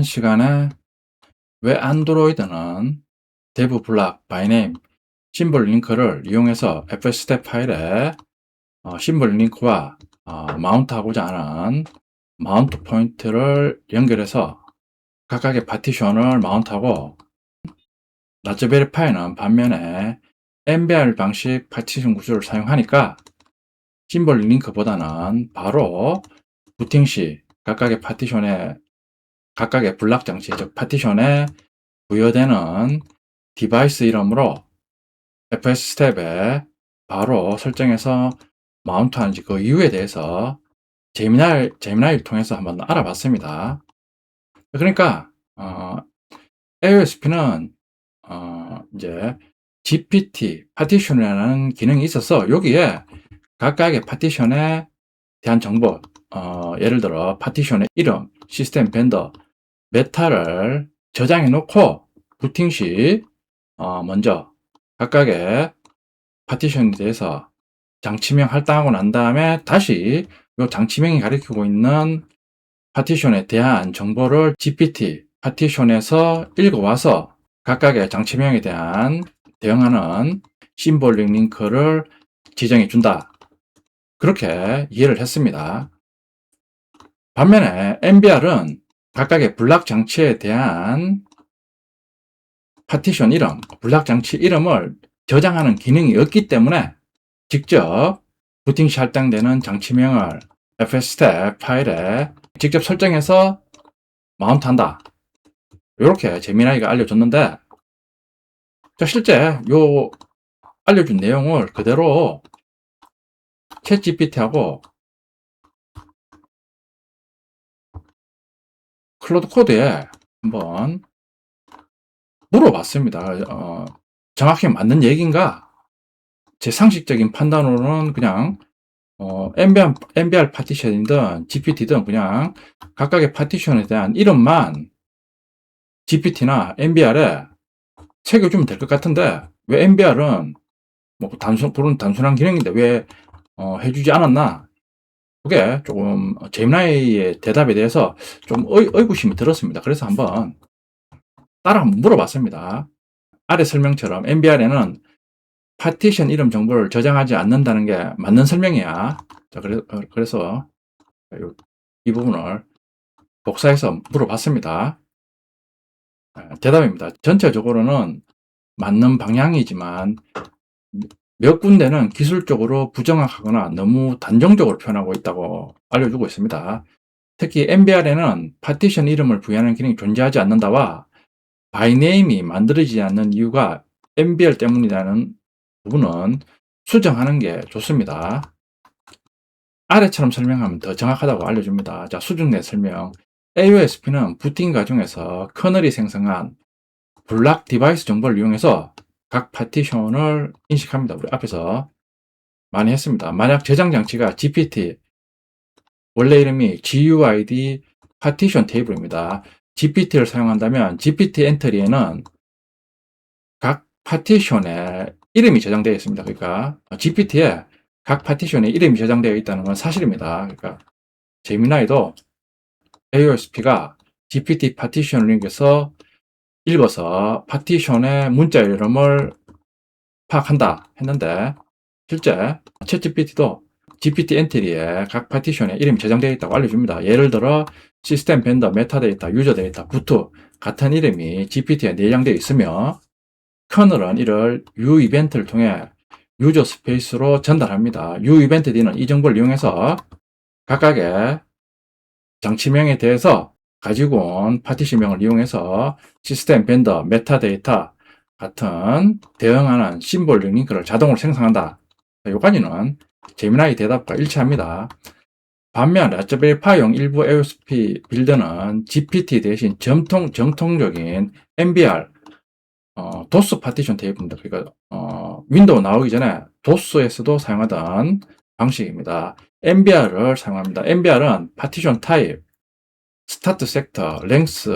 시간에 왜 안드로이드는 dev block by name 심볼 링크를 이용해서 fstat 파일에 심볼 링크와 마운트하고자 하는 마운트 포인트를 연결해서 각각의 파티션을 마운트하고 라즈베리 파이는 반면에 MBR 방식 파티션 구조를 사용하니까 심볼 링크보다는 바로 부팅 시 각각의 파티션에 각각의 블락 장치, 즉 파티션에 부여되는 디바이스 이름으로 FS 스텝에 바로 설정해서 마운트하는지 그 이유에 대해서 제미나이를 통해서 한번 알아봤습니다. 그러니까 AOSP는 이제 GPT 파티션이라는 기능이 있어서 여기에 각각의 파티션에 대한 정보, 예를 들어 파티션의 이름, 시스템 벤더, 메타를 저장해 놓고 부팅 시 먼저 각각의 파티션에 대해서 장치명 할당하고 난 다음에 다시 이 장치명이 가리키고 있는 파티션에 대한 정보를 GPT 파티션에서 읽어와서 각각의 장치명에 대한 대응하는 심볼링 링크를 지정해 준다. 그렇게 이해를 했습니다. 반면에 MBR은 각각의 블락 장치에 대한 파티션 이름, 블락 장치 이름을 저장하는 기능이 없기 때문에 직접 부팅 시 할당되는 장치명을 fstat 파일에 직접 설정해서 마운트한다. 이렇게 제미나이가 알려줬는데, 실제 요 알려준 내용을 그대로 챗 GPT하고 클로드 코드에 한번 물어봤습니다. 정확히 맞는 얘기인가? 제 상식적인 판단으로는 그냥 MBR 파티션이든 GPT든 그냥 각각의 파티션에 대한 이름만 GPT나 MBR에 새겨주면 될 것 같은데, 왜 MBR은 뭐 그런 단순한 기능인데 왜 해주지 않았나? 그게 조금 제미나이의 대답에 대해서 좀 의구심이 들었습니다. 그래서 한번 따라 한번 물어봤습니다. 아래 설명처럼 MBR에는 파티션 이름 정보를 저장하지 않는다는 게 맞는 설명이야. 자, 그래서 이 부분을 복사해서 물어봤습니다. 대답입니다. 전체적으로는 맞는 방향이지만 몇 군데는 기술적으로 부정확하거나 너무 단정적으로 표현하고 있다고 알려주고 있습니다. 특히 MBR에는 파티션 이름을 부여하는 기능이 존재하지 않는다와 by name이 만들어지지 않는 이유가 MBR 때문이라는 부분은 수정하는 게 좋습니다. 아래처럼 설명하면 더 정확하다고 알려줍니다. 자, 수준 내 설명. AOSP는 부팅 과정에서 커널이 생성한 블락 디바이스 정보를 이용해서 각 파티션을 인식합니다. 우리 앞에서 많이 했습니다. 만약 저장 장치가 GPT, 원래 이름이 GUID 파티션 테이블입니다. GPT를 사용한다면 GPT 엔트리에는 각 파티션에 이름이 저장되어 있습니다. 그러니까 GPT에 각 파티션에 이름이 저장되어 있다는 건 사실입니다. 그러니까 제미나이도 AOSP가 GPT 파티션을 읽어서 파티션의 문자 이름을 파악한다 했는데, 실제 챗GPT도 GPT 엔트리에 각 파티션에 이름이 저장되어 있다고 알려줍니다. 예를 들어 시스템 벤더, 메타데이터, 유저 데이터, 부트 같은 이름이 GPT에 내장되어 있으며 커널은 이를 U 이벤트를 통해 유저 스페이스로 전달합니다. U 이벤트 D는 이 정보를 이용해서 각각의 장치명에 대해서 가지고 온 파티션명을 이용해서 시스템 벤더, 메타데이터 같은 대응하는 심볼 링크를 자동으로 생성한다. 여기까지는 제미나이 대답과 일치합니다. 반면 라즈베리 파이용 일부 AOSP 빌드는 GPT 대신 정통적인 MBR 도스 파티션 테이블입니다. 그러니까 윈도우 나오기 전에 도스에서도 사용하던 방식입니다. MBR을 사용합니다. MBR은 파티션 타입, 스타트 섹터, 랭스,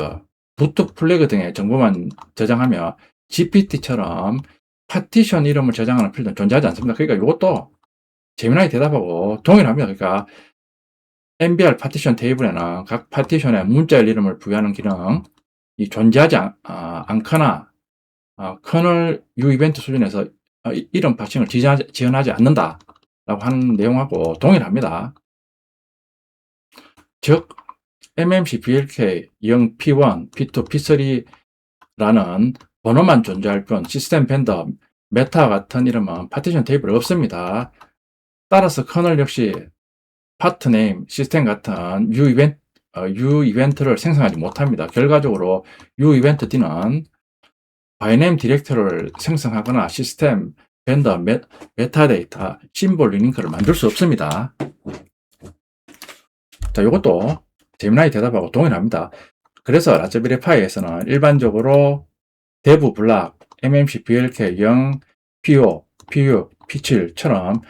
부트 플래그 등의 정보만 저장하며 GPT처럼 파티션 이름을 저장하는 필드는 존재하지 않습니다. 그러니까 이것도 제미나이 대답하고 동일합니다. 그러니까 MBR 파티션 테이블에는 각 파티션에 문자열 이름을 부여하는 기능이 존재하지 않거나 커널 U 이벤트 수준에서 이름 파싱을 지원하지 않는다라고 하는 내용하고 동일합니다. 즉 MMC BLK 0 P1, P2, P3라는 번호만 존재할 뿐 시스템 벤더 메타와 같은 이름은 파티션 테이블에 없습니다. 따라서 커널 역시 파트 네임, 시스템 같은 U 이벤트를 생성하지 못합니다. 결과적으로 U 이벤트 D는 바이네임 디렉터를 생성하거나 시스템 벤더 메타데이터 심볼 링크를 만들 수 없습니다. 자, 이것도 제미나이 대답하고 동일합니다. 그래서 라즈베리 파이에서는 일반적으로 대부 블락, MMC BLK 0, P5, P6, P7처럼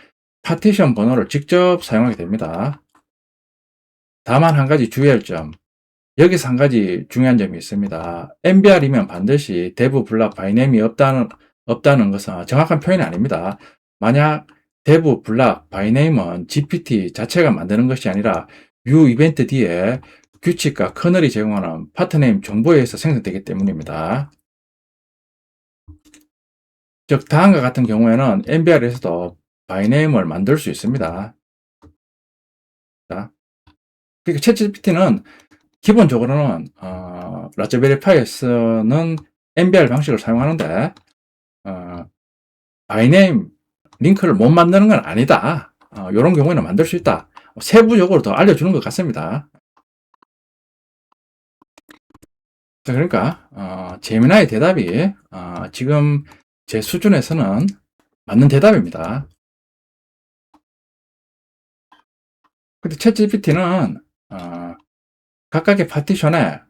파티션 번호를 직접 사용하게 됩니다. 다만 한 가지 주의할 점, 여기서 한 가지 중요한 점이 있습니다. MBR이면 반드시 대부 블락 바이네임이 없다는 것은 정확한 표현이 아닙니다. 만약 대부 블락 바이네임은 GPT 자체가 만드는 것이 아니라 U 이벤트 뒤에 규칙과 커널이 제공하는 파트네임 정보에 의해서 생성되기 때문입니다. 즉 다음과 같은 경우에는 MBR에서도 바이네임을 만들 수 있습니다. 자, 그러니까 챗GPT는 기본적으로는 라즈베리 파이에서는 MBR 방식을 사용하는데 바이네임 링크를 못 만드는 건 아니다. 이런 경우에는 만들 수 있다. 세부적으로 더 알려주는 것 같습니다. 자, 그러니까 제미나이 대답이 지금 제 수준에서는 맞는 대답입니다. 근데 챗GPT는 각각의 파티션에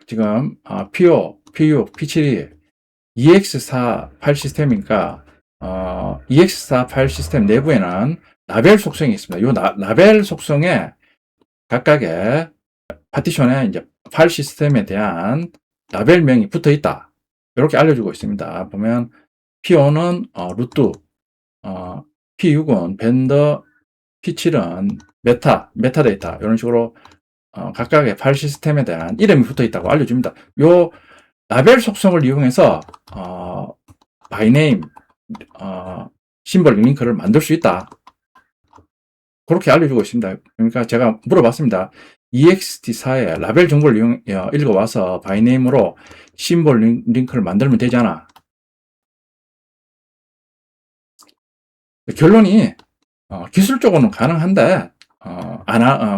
지금 P5, P6, P7이 EX4 파일 시스템이니까 EX4 파일 시스템 내부에는 라벨 속성이 있습니다. 이 라벨 속성에 각각의 파티션에 이제 파일 시스템에 대한 라벨명이 붙어 있다. 이렇게 알려주고 있습니다. 보면 P5는 루트, P6은 벤더, P7은 메타데이터 이런 식으로 각각의 파일 시스템에 대한 이름이 붙어 있다고 알려줍니다. 요 라벨 속성을 이용해서 바이네임 심볼 링크를 만들 수 있다. 그렇게 알려주고 있습니다. 그러니까 제가 물어봤습니다. EXT4의 라벨 정보를 읽어와서 바이네임으로 심볼 링크를 만들면 되잖아. 결론이 기술적으로는 가능한데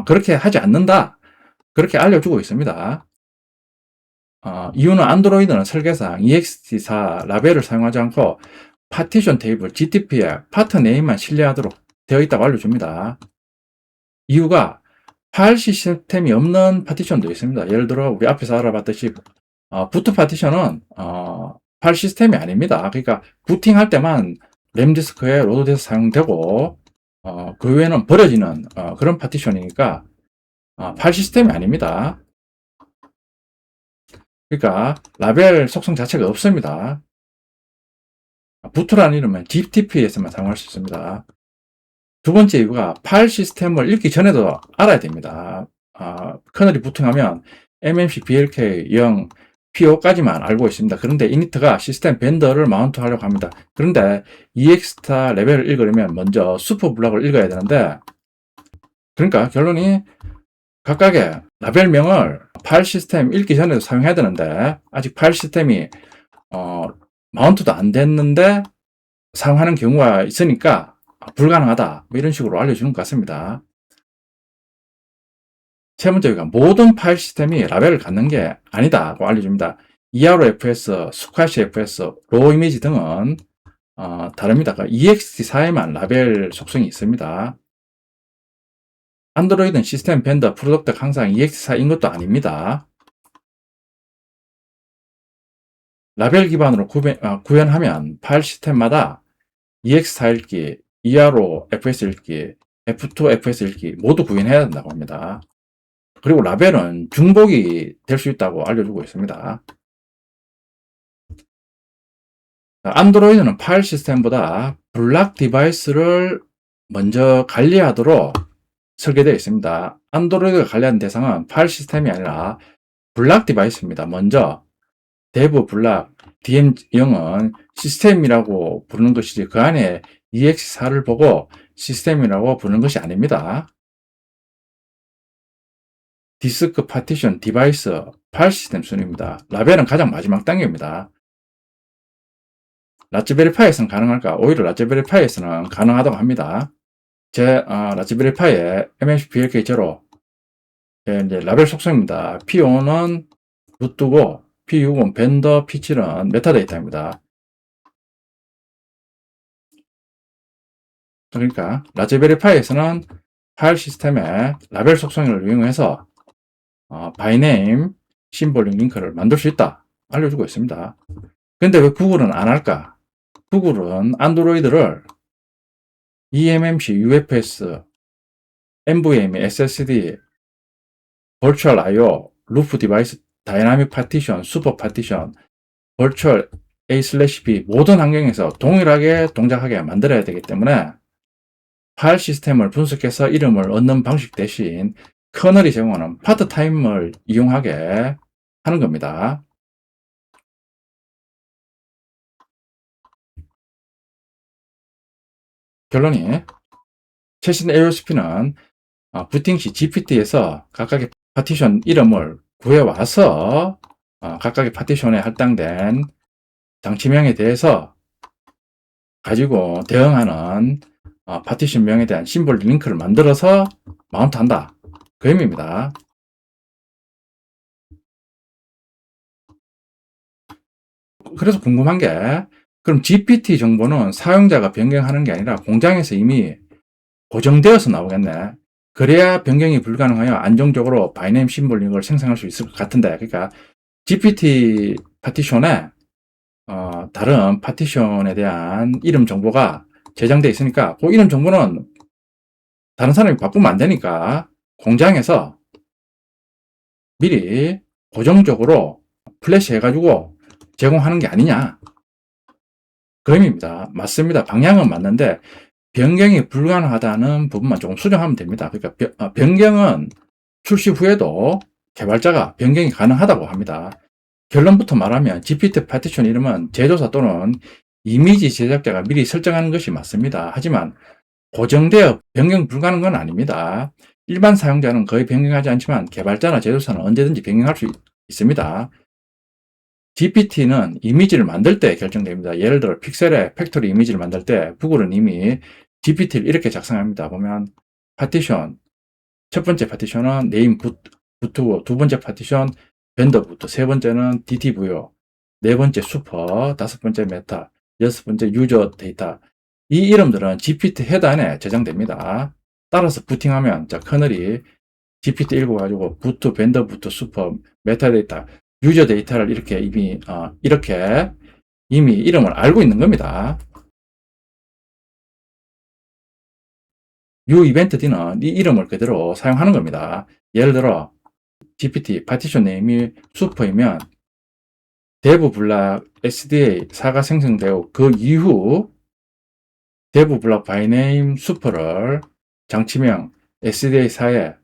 그렇게 하지 않는다. 그렇게 알려주고 있습니다. 이유는 안드로이드는 설계상 EXT4 라벨을 사용하지 않고 파티션 테이블 GTP에 파트 네임만 신뢰하도록 되어 있다고 알려줍니다. 이유가 파일 시스템이 없는 파티션도 있습니다. 예를 들어 우리 앞에서 알아봤듯이 부트 파티션은 파일 시스템이 아닙니다. 그러니까 부팅할 때만 램 디스크에 로드돼서 사용되고 그 외에는 버려지는 그런 파티션이니까 파일 시스템이 아닙니다. 그러니까 라벨 속성 자체가 없습니다. 부트라는 이름은 GTP에서만 사용할 수 있습니다. 두 번째 이유가 파일 시스템을 읽기 전에도 알아야 됩니다. 커널이 부팅하면 MMC BLK 0, P5까지만 알고 있습니다. 그런데 이니트가 시스템 벤더를 마운트 하려고 합니다. 그런데 EX타 레벨을 읽으려면 먼저 슈퍼 블락을 읽어야 되는데, 그러니까 결론이 각각의 라벨명을 파일 시스템 읽기 전에도 사용해야 되는데 아직 파일 시스템이 마운트도 안 됐는데 사용하는 경우가 있으니까 불가능하다, 뭐 이런 식으로 알려주는 것 같습니다. 세 번째가 모든 파일 시스템이 라벨을 갖는 게 아니다고 알려줍니다. ERFS, 스쿼시 FS, 로우 이미지 등은 다릅니다. EXT4에만 라벨 속성이 있습니다. 안드로이드는 시스템 벤더 프로덕트가 항상 EXT4인 것도 아닙니다. 라벨 기반으로 구현하면 파일 시스템마다 EX4 읽기, ERO FS 읽기, F2 FS 읽기 모두 구현해야 된다고 합니다. 그리고 라벨은 중복이 될 수 있다고 알려주고 있습니다. 안드로이드는 파일 시스템보다 블락 디바이스를 먼저 관리하도록 설계되어 있습니다. 안드로이드가 관련 대상은 파일 시스템이 아니라 블락 디바이스입니다. 먼저 데브 블락 DM0은 시스템이라고 부르는 것이지 그 안에 EX4를 보고 시스템이라고 부르는 것이 아닙니다. 디스크 파티션 디바이스 파일 시스템 순위입니다. 라벨은 가장 마지막 단계입니다. 라즈베리 파이에서는 가능할까? 오히려 라즈베리 파이에서는 가능하다고 합니다. 라즈베리 파이의 MMC BLK0 이제 라벨 속성입니다. P5는 루트고 P6은 벤더, P7은 메타데이터입니다. 그러니까 라즈베리 파이에서는 파일 시스템의 라벨 속성을 이용해서 바이네임 심볼링 링크를 만들 수 있다 알려주고 있습니다. 근데 왜 구글은 안 할까? 구글은 안드로이드를 eMMC, UFS, NVMe, SSD, Virtual I/O, 루프 디바이스, 다이나믹 파티션, 슈퍼 파티션, Virtual A/B 모든 환경에서 동일하게 동작하게 만들어야 되기 때문에 파일 시스템을 분석해서 이름을 얻는 방식 대신 커널이 제공하는 파트타임을 이용하게 하는 겁니다. 결론이 최신 AOSP는 부팅 시 GPT에서 각각의 파티션 이름을 구해와서 각각의 파티션에 할당된 장치명에 대해서 가지고 대응하는 파티션명에 대한 심볼 링크를 만들어서 마운트한다. 그 의미입니다. 그래서 궁금한 게 그럼 GPT 정보는 사용자가 변경하는 게 아니라 공장에서 이미 고정되어서 나오겠네. 그래야 변경이 불가능하여 안정적으로 바이네임 심볼 링크를 생성할 수 있을 것 같은데, 그러니까 GPT 파티션에 다른 파티션에 대한 이름 정보가 저장되어 있으니까 그 이름 정보는 다른 사람이 바꾸면 안 되니까 공장에서 미리 고정적으로 플래시 해가지고 제공하는 게 아니냐. 그 의미입니다. 맞습니다. 방향은 맞는데 변경이 불가능하다는 부분만 조금 수정하면 됩니다. 그러니까 변경은 출시 후에도 개발자가 변경이 가능하다고 합니다. 결론부터 말하면 GPT 파티션 이름은 제조사 또는 이미지 제작자가 미리 설정하는 것이 맞습니다. 하지만 고정되어 변경 불가능한 건 아닙니다. 일반 사용자는 거의 변경하지 않지만 개발자나 제조사는 언제든지 변경할 수 있습니다. GPT는 이미지를 만들 때 결정됩니다. 예를 들어 픽셀의 팩토리 이미지를 만들 때 구글은 이미 GPT를 이렇게 작성합니다. 보면 파티션, 첫 번째 파티션은 네임 부트고, 두 번째 파티션 벤더 부트, 세 번째는 DTVO, 네 번째 슈퍼, 다섯 번째 메타, 여섯 번째 유저 데이터. 이 이름들은 GPT 헤드안에 저장됩니다. 따라서 부팅하면 커널이 GPT 읽어가지고 부트, 벤더 부트, 슈퍼, 메타 데이터, 유저 데이터를 이렇게 이미 이름을 알고 있는 겁니다. uEventD는 이 이름을 그대로 사용하는 겁니다. 예를 들어 GPT 파티션 네임이 슈퍼이면 데브 블락 SDA4가 생성되고 그 이후 데브 블락 바이네임 슈퍼를 장치명 SDA4에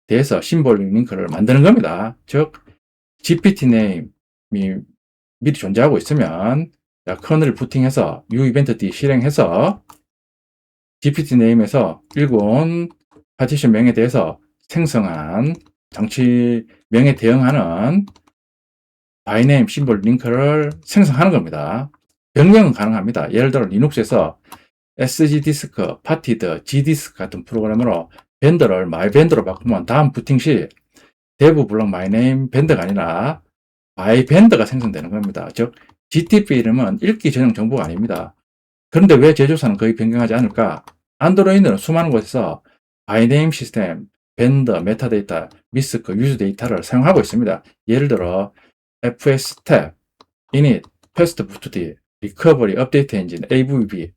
대해서 심볼링 링크를 만드는 겁니다. 즉 GPT 네임이 미리 존재하고 있으면 커널을 부팅해서 uEventD 실행해서 GPT 네임에서 읽어온 파티션 명에 대해서 생성한 장치명에 대응하는 바이네임 심볼 링크를 생성하는 겁니다. 변경은 가능합니다. 예를 들어 리눅스에서 SG디스크, 파티드, G디스크 같은 프로그램으로 벤더를 마이벤더로 바꾸면 다음 부팅 시 데브 블록 마이네임 벤더가 아니라 마이벤더가 생성되는 겁니다. 즉 GTP 이름은 읽기 전용 정보가 아닙니다. 그런데 왜 제조사는 거의 변경하지 않을까? 안드로이드는 수많은 곳에서 바이네임 시스템, 벤더, 메타데이터, 미스크, 유저 데이터를 사용하고 있습니다. 예를 들어 FSTab, init, fastbootd, recovery, update engine, avb,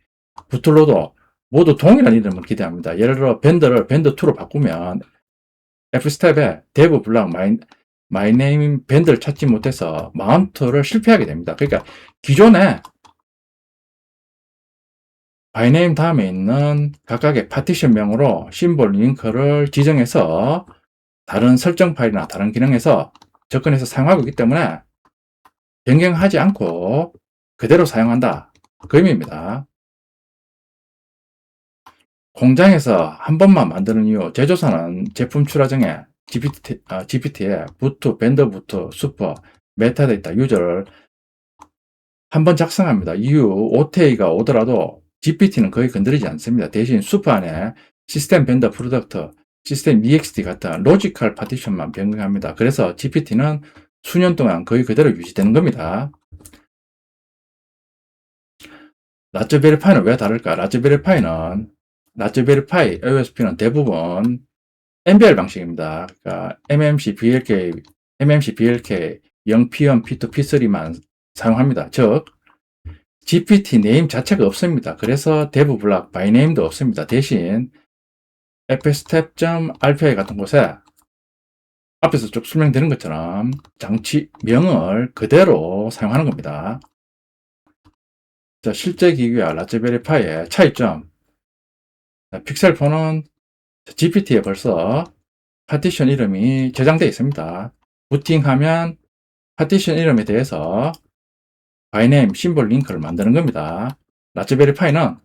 부틀로더 모두 동일한 이름을 기대합니다. 예를 들어 벤더를 벤더2로 바꾸면 fstab에 dev 블락 마이네임 벤더를 찾지 못해서 마운트를 실패하게 됩니다. 그러니까 기존에 바이네임 다음에 있는 각각의 파티션명으로 심볼 링크를 지정해서 다른 설정 파일이나 다른 기능에서 접근해서 사용하고 있기 때문에 변경하지 않고 그대로 사용한다. 그 의미입니다. 공장에서 한 번만 만드는 이유, 제조사는 제품 출하정에 GPT에 부트, 벤더 부트, 슈퍼, 메타데이터, 유저를 한 번 작성합니다. 이후 OTA가 오더라도 GPT는 거의 건드리지 않습니다. 대신 슈퍼 안에 시스템 벤더 프로덕트, 시스템 EXT 같은 로지컬 파티션만 변경합니다. 그래서 GPT는 수년 동안 거의 그대로 유지되는 겁니다. 라즈베리 파이는 왜 다를까? 라즈베리 파이 OSP는 대부분 MBR 방식입니다. 그러니까 MMC, BLK, 0P1, P2, P3만 사용합니다. 즉, GPT 네임 자체가 없습니다. 그래서 데브 블락 바이네임도 없습니다. 대신 fstep.rpi 같은 곳에 앞에서 쭉 설명드린 것처럼 장치명을 그대로 사용하는 겁니다. 자, 실제 기기와 라즈베리 파이의 차이점. 픽셀4는 GPT에 벌써 파티션 이름이 저장되어 있습니다. 부팅하면 파티션 이름에 대해서 바이네임 심볼 링크를 만드는 겁니다. 라즈베리 파이는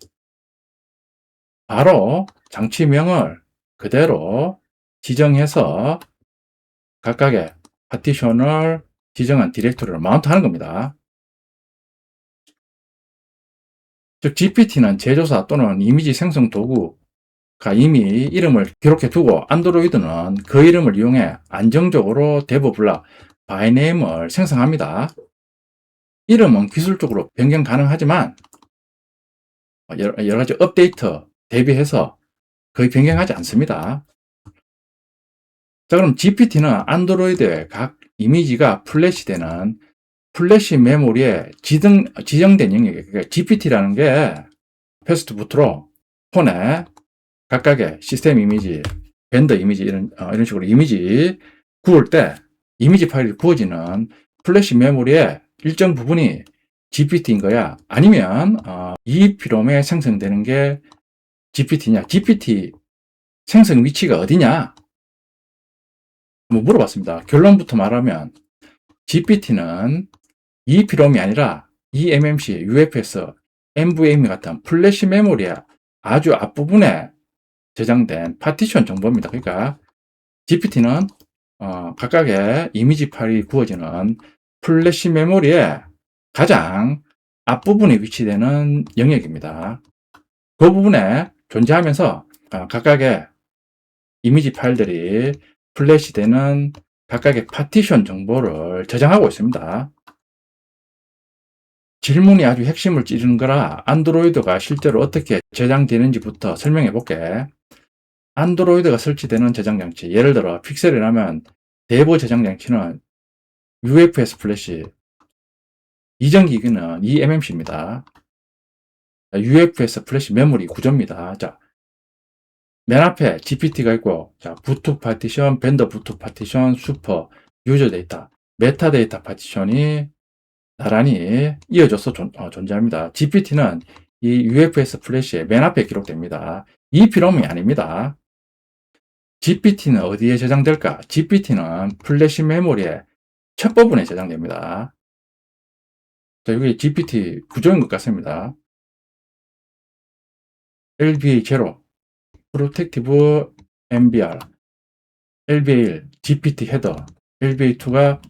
바로 장치명을 그대로 지정해서 각각의 파티션을 지정한 디렉토리를 마운트하는 겁니다. 즉 GPT는 제조사 또는 이미지 생성 도구가 이미 이름을 기록해 두고 안드로이드는 그 이름을 이용해 안정적으로 데브 블락 바이네임을 생성합니다. 이름은 기술적으로 변경 가능하지만 여러 가지 업데이트 대비해서 거의 변경하지 않습니다. 자, 그럼 GPT는 안드로이드의 각 이미지가 플래시되는 플래시 메모리에 지정된 영역이에요. 그러니까 GPT라는 게 패스트부트로 폰에 각각의 시스템 이미지, 벤더 이미지 이런 식으로 이미지 구울 때 이미지 파일이 구워지는 플래시 메모리의 일정 부분이 GPT인 거야? 아니면 EEPROM에 생성되는 게 GPT냐? GPT 생성 위치가 어디냐? 뭐 물어봤습니다. 결론부터 말하면 GPT는 EEPROM이 아니라 eMMC, UFS, NVMe 같은 플래시 메모리의 아주 앞부분에 저장된 파티션 정보입니다. 그러니까 GPT는 각각의 이미지 파일이 구워지는 플래시 메모리의 가장 앞부분에 위치되는 영역입니다. 그 부분에 존재하면서 각각의 이미지 파일들이 플래시되는 각각의 파티션 정보를 저장하고 있습니다. 질문이 아주 핵심을 찌르는 거라 안드로이드가 실제로 어떻게 저장되는지부터 설명해 볼게. 안드로이드가 설치되는 저장장치, 예를 들어 픽셀이라면 대부 저장장치는 UFS 플래시, 이전 기기는 eMMC입니다. UFS 플래시 메모리 구조입니다. 자, 맨 앞에 GPT가 있고, 자, 부트 파티션, 벤더 부트 파티션, 슈퍼, 유저 데이터, 메타데이터 파티션이 나란히 이어져서 존재합니다. GPT는 이 UFS 플래시의 맨 앞에 기록됩니다. 이 필름이 아닙니다. GPT는 어디에 저장될까? GPT는 플래시 메모리의 첫 부분에 저장됩니다. 자, 여기 GPT 구조인 것 같습니다. LBA0, Protective MBR, LBA1, GPT 헤더, LBA2가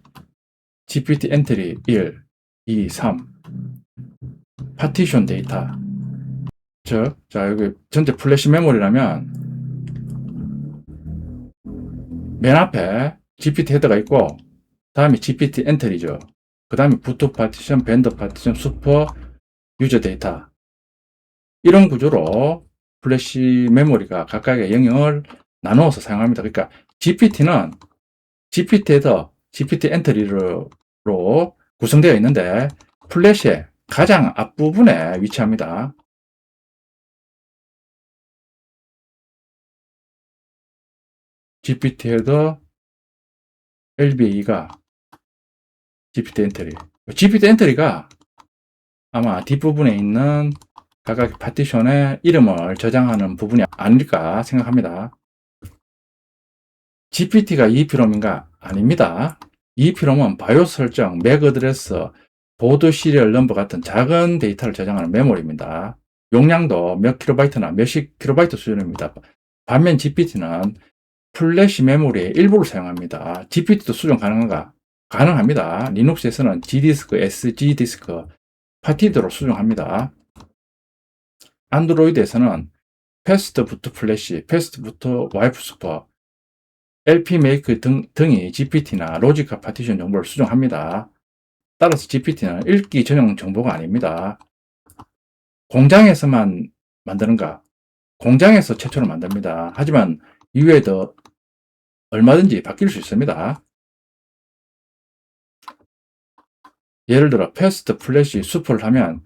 GPT 엔트리 1, 2, 3, 파티션 데이터. 즉, 자, 여기 전체 플래시 메모리라면 맨 앞에 GPT 헤더가 있고, 다음에 GPT 엔트리죠. 그 다음에 부트 파티션, 벤더 파티션, 슈퍼, 유저 데이터. 이런 구조로 플래시 메모리가 각각의 영역을 나누어서 사용합니다. 그러니까 GPT는 GPT 헤더, GPT 엔트리로 구성되어 있는데 플래시의 가장 앞부분에 위치합니다. GPT 헤더, LBA가 GPT 엔트리. GPT 엔트리가 아마 뒷부분에 있는 각각의 파티션의 이름을 저장하는 부분이 아닐까 생각합니다. GPT가 EEPROM인가? 아닙니다. EEPROM은 바이오스 설정, 맥 어드레스, 보드 시리얼 넘버 같은 작은 데이터를 저장하는 메모리입니다. 용량도 몇 킬로바이트나 몇십 킬로바이트 수준입니다. 반면 GPT는 플래시 메모리의 일부를 사용합니다. GPT도 수정 가능한가? 가능합니다. 리눅스에서는 G디스크, SG디스크, 파티드로 수정합니다. 안드로이드에서는 패스트 부트 플래시, 패스트 부트 와이프 스토어, LP 메이크 등이 GPT나 로지카 파티션 정보를 수정합니다. 따라서 GPT는 읽기 전용 정보가 아닙니다. 공장에서만 만드는가? 공장에서 최초로 만듭니다. 하지만 이후에도 얼마든지 바뀔 수 있습니다. 예를 들어 패스트 플래시 슈퍼를 하면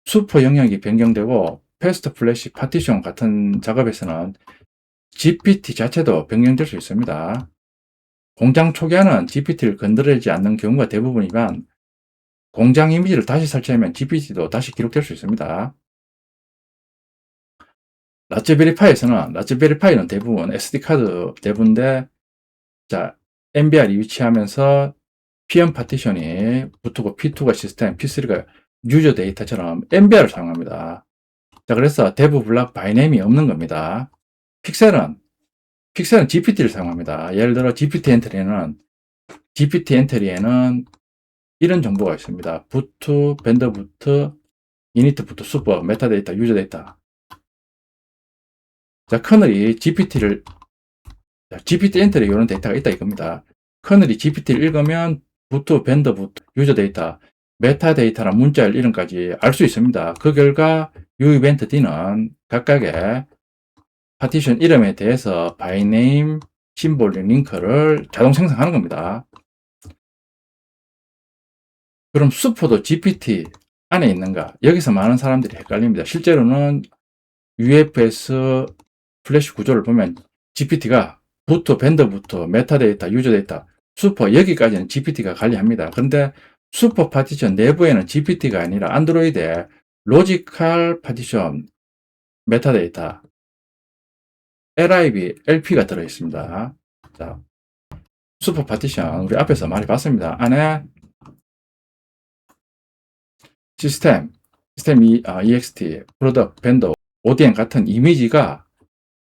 슈퍼 영역이 변경되고 패스트 플래시 파티션 같은 작업에서는 GPT 자체도 변경될 수 있습니다. 공장 초기화는 GPT를 건드리지 않는 경우가 대부분이지만 공장 이미지를 다시 설치하면 GPT도 다시 기록될 수 있습니다. 라즈베리파이는 대부분 SD카드 대부분인데, 자, MBR이 위치하면서 PM 파티션이 붙고 P2가 시스템, P3가 유저 데이터처럼 MBR을 사용합니다. 자, 그래서 대부 블락 바이네임이 없는 겁니다. 픽셀은 GPT를 사용합니다. 예를 들어 GPT 엔트리에는 이런 정보가 있습니다. 부트, 벤더 부트, 이니트 부트, 슈퍼, 메타데이터, 유저 데이터. 자, 커널이 GPT 엔트리에 이런 데이터가 있다 이겁니다. 커널이 GPT를 읽으면 부트, 벤더 부트, 유저 데이터, 메타데이터나 문자열 이름까지 알 수 있습니다. 그 결과 uEvent D는 각각의 파티션 이름에 대해서 바이네임, 심볼링 링크를 자동 생성하는 겁니다. 그럼 슈퍼도 GPT 안에 있는가? 여기서 많은 사람들이 헷갈립니다. 실제로는 UFS 플래시 구조를 보면 GPT가 부트, 벤더 부트, 메타데이터, 유저 데이터, 슈퍼 여기까지는 GPT가 관리합니다. 그런데 슈퍼 파티션 내부에는 GPT가 아니라 안드로이드에 로지컬 파티션, 메타데이터, LIB, LP가 들어있습니다. 자, 슈퍼 파티션 우리 앞에서 많이 봤습니다. 안에 시스템 EXT, 프로덕트, 벤더, ODM 같은 이미지가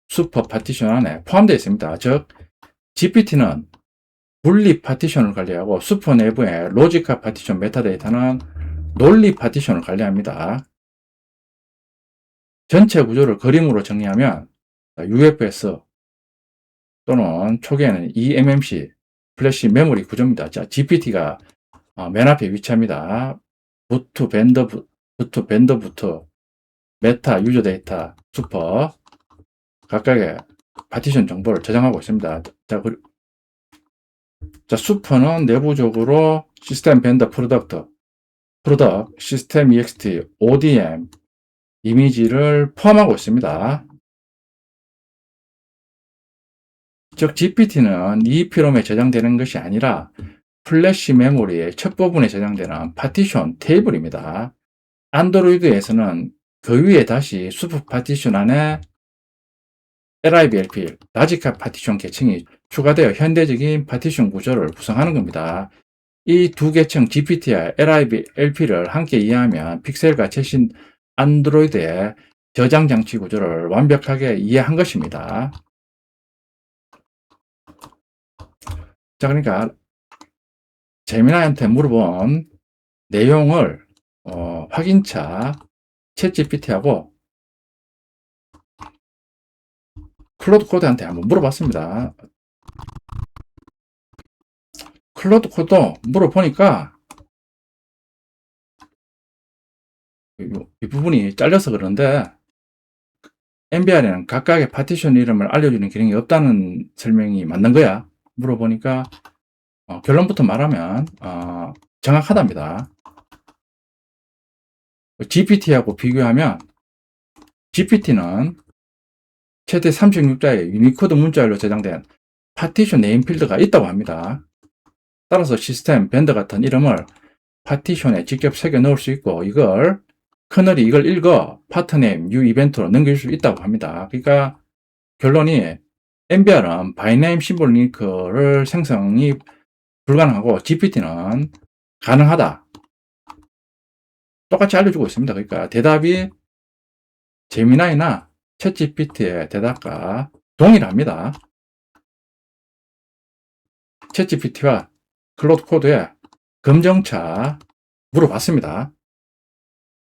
슈퍼 파티션 안에 포함되어 있습니다. 즉, GPT는 분리 파티션을 관리하고 슈퍼 내부의 로지컬 파티션 메타데이터는 논리 파티션을 관리합니다. 전체 구조를 그림으로 정리하면 UFS 또는 초기에는 eMMC 플래시 메모리 구조입니다. 자, GPT가 맨 앞에 위치합니다. 부트, 벤더 부트, 메타, 유저 데이터, 슈퍼 각각의 파티션 정보를 저장하고 있습니다. 자, 슈퍼는 내부적으로 시스템 벤더 프로덕트, 시스템 EXT, ODM, 이미지를 포함하고 있습니다. 즉, GPT는 EEPROM에 저장되는 것이 아니라 플래시 메모리의 첫 부분에 저장되는 파티션 테이블입니다. 안드로이드에서는 그 위에 다시 슈퍼 파티션 안에 LIBLP, 라지컬 파티션 계층이 추가되어 현대적인 파티션 구조를 구성하는 겁니다. 이 두 계층 GPT와 LIBLP를 함께 이해하면 픽셀과 최신 안드로이드의 저장 장치 구조를 완벽하게 이해한 것입니다. 자, 그러니까 제미나이한테 물어본 내용을 확인차 챗GPT하고 클로드 코드한테 한번 물어봤습니다. 클로드 코드 물어보니까 이 부분이 잘려서 그러는데 MBR에는 각각의 파티션 이름을 알려주는 기능이 없다는 설명이 맞는 거야. 물어보니까 결론부터 말하면 정확하답니다. GPT하고 비교하면 GPT는 최대 36자의 유니코드 문자열로 저장된 파티션 네임필드가 있다고 합니다. 따라서 시스템, 벤더 같은 이름을 파티션에 직접 새겨 넣을 수 있고 이걸 커널이 이걸 읽어 파트네임 뉴 이벤트로 넘길 수 있다고 합니다. 그러니까 결론이 MBR은 바이네임 심볼 링크를 생성이 불가능하고 GPT는 가능하다. 똑같이 알려주고 있습니다. 그러니까 대답이 제미나이나 챗GPT의 대답과 동일합니다. 챗GPT와 클로드 코드에 검정차 물어봤습니다.